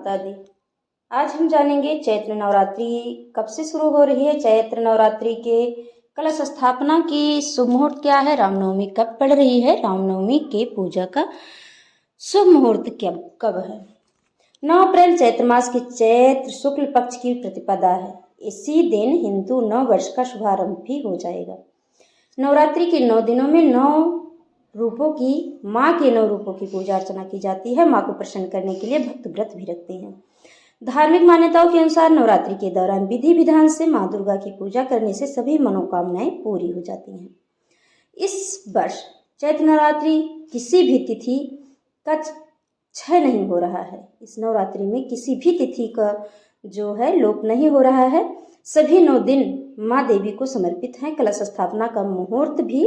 माता दी। आज हम जानेंगे चैत्र नवरात्रि कब से शुरू हो रही है, चैत्र नवरात्रि के कलश स्थापना की शुभ मुहूर्त क्या है, रामनवमी कब पड़ रही है, रामनवमी के पूजा का शुभ मुहूर्त कब है। 9 अप्रैल चैत्र मास की चैत्र शुक्ल पक्ष की प्रतिपदा है। इसी दिन हिंदू नव वर्ष का शुभारंभ भी हो जाएगा। नवरात्रि के 9 दिनों में 9 रूपों की माँ के 9 रूपों की पूजा अर्चना की जाती है। माँ को प्रसन्न करने के लिए भक्त व्रत भी रखते हैं। धार्मिक मान्यताओं के अनुसार नवरात्रि के दौरान विधि विधान से माँ दुर्गा की पूजा करने से सभी मनोकामनाएं पूरी हो जाती हैं। इस वर्ष चैत्र नवरात्रि किसी भी तिथि का क्षय नहीं हो रहा है। इस नवरात्रि में किसी भी तिथि का जो है लोप नहीं हो रहा है। सभी 9 दिन माँ देवी को समर्पित हैं। कलश स्थापना का मुहूर्त भी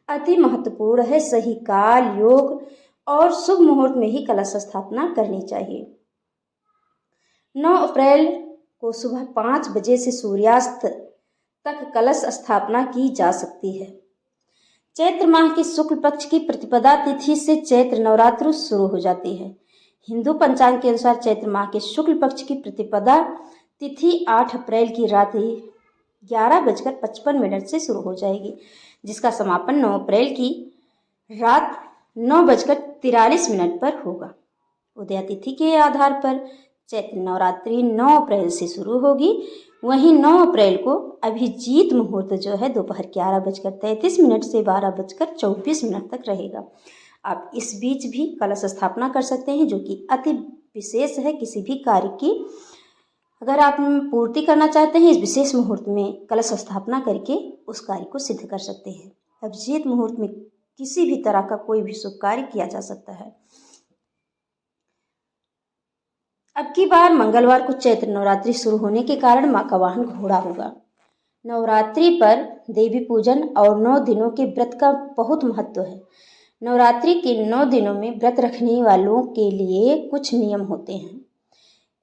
अति महत्वपूर्ण है। सही काल, योग और शुभ मुहूर्त में ही कलश स्थापना करनी चाहिए। 9 अप्रैल को सुबह 5 बजे से सूर्यास्त तक कलश स्थापना की जा सकती है। चैत्र माह के शुक्ल पक्ष की प्रतिपदा तिथि से चैत्र नवरात्र शुरू हो जाती है। हिंदू पंचांग के अनुसार चैत्र माह के शुक्ल पक्ष की प्रतिपदा तिथि 8 अप्रैल की रात 11:55 से शुरू हो जाएगी, जिसका समापन 9 अप्रैल की रात 9:43 पर होगा। उदया तिथि के आधार पर चैत्र नवरात्रि 9 अप्रैल से शुरू होगी। वहीं 9 अप्रैल को अभिजीत मुहूर्त जो है दोपहर 11:33 से 12:24 तक रहेगा। आप इस बीच भी कलश स्थापना कर सकते हैं, जो कि अति विशेष है। किसी भी कार्य की अगर आप पूर्ति करना चाहते हैं, इस विशेष मुहूर्त में कलश स्थापना करके उस कार्य को सिद्ध कर सकते हैं। अभिजीत मुहूर्त में किसी भी तरह का कोई भी शुभ कार्य किया जा सकता है। अब की बार मंगलवार को चैत्र नवरात्रि शुरू होने के कारण माँ का वाहन घोड़ा होगा। नवरात्रि पर देवी पूजन और 9 दिनों के व्रत का बहुत महत्व है। नवरात्रि के 9 दिनों में व्रत रखने वालों के लिए कुछ नियम होते हैं।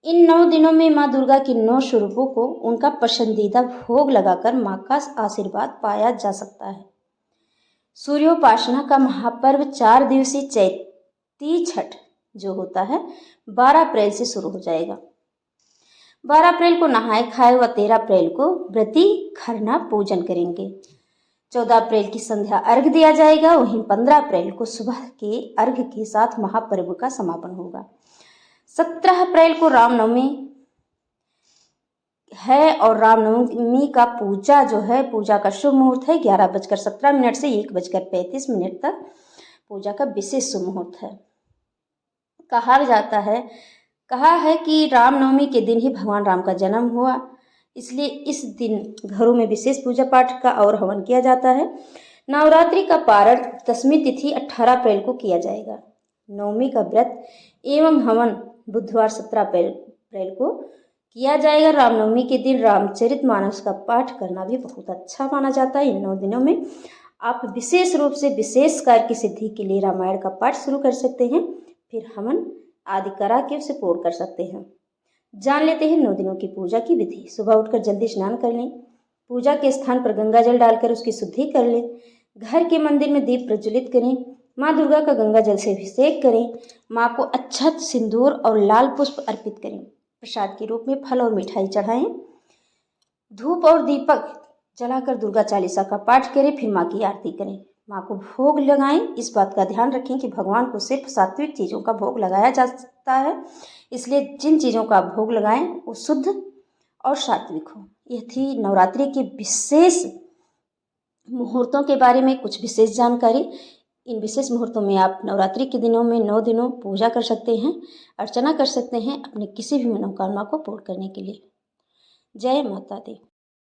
इन 9 दिनों में माँ दुर्गा के 9 स्वरूपों को उनका पसंदीदा भोग लगाकर माँ का आशीर्वाद पाया जा सकता है। सूर्योपासना का महापर्व 4 दिवसीय चैती छठ जो होता है 12 अप्रैल से शुरू हो जाएगा। 12 अप्रैल को नहाए खाए व 13 अप्रैल को व्रती खरना पूजन करेंगे। 14 अप्रैल की संध्या अर्घ दिया जाएगा। वहीं 15 अप्रैल को सुबह के अर्घ के साथ महापर्व का समापन होगा। 17 अप्रैल को रामनवमी है और रामनवमी का पूजा जो है पूजा का शुभ मुहूर्त है 11:17 से 1:35 तक पूजा का विशेष शुभ मुहूर्त है। कहा है कि रामनवमी के दिन ही भगवान राम का जन्म हुआ, इसलिए इस दिन घरों में विशेष पूजा पाठ का और हवन किया जाता है। नवरात्रि का पारण 10वीं तिथि 18 अप्रैल को किया जाएगा। नवमी का व्रत एवं हवन बुधवार 17 अप्रैल को किया जाएगा। रामनवमी के दिन रामचरितमानस का पाठ करना भी बहुत अच्छा माना जाता है। इन 9 दिनों में आप विशेष रूप से विशेष कार्य की सिद्धि के लिए रामायण का पाठ शुरू कर सकते हैं, फिर हवन आदि करा के उसे पूर्ण कर सकते हैं। जान लेते हैं 9 दिनों की पूजा की विधि। सुबह उठकर जल्दी स्नान कर लें। पूजा के स्थान पर गंगा जल डालकर उसकी शुद्धि कर लें। घर के मंदिर में दीप प्रज्वलित करें। माँ दुर्गा का गंगा जल से अभिषेक करें। माँ को अक्षत, सिंदूर और लाल पुष्प अर्पित करें। प्रसाद के रूप में फल और मिठाई चढ़ाएं। धूप और दीपक जलाकर दुर्गा चालीसा का पाठ करें, फिर माँ की आरती करें। माँ को भोग लगाएं। इस बात का ध्यान रखें कि भगवान को सिर्फ सात्विक चीज़ों का भोग लगाया जा सकता है, इसलिए जिन चीज़ों का भोग लगाएं वो शुद्ध और सात्विक हो। यह थी नवरात्रि के विशेष मुहूर्तों के बारे में कुछ विशेष जानकारी। इन विशेष मुहूर्तों में आप नवरात्रि के दिनों में 9 दिनों पूजा कर सकते हैं, अर्चना कर सकते हैं अपने किसी भी मनोकामना को पूर्ण करने के लिए। जय माता दी।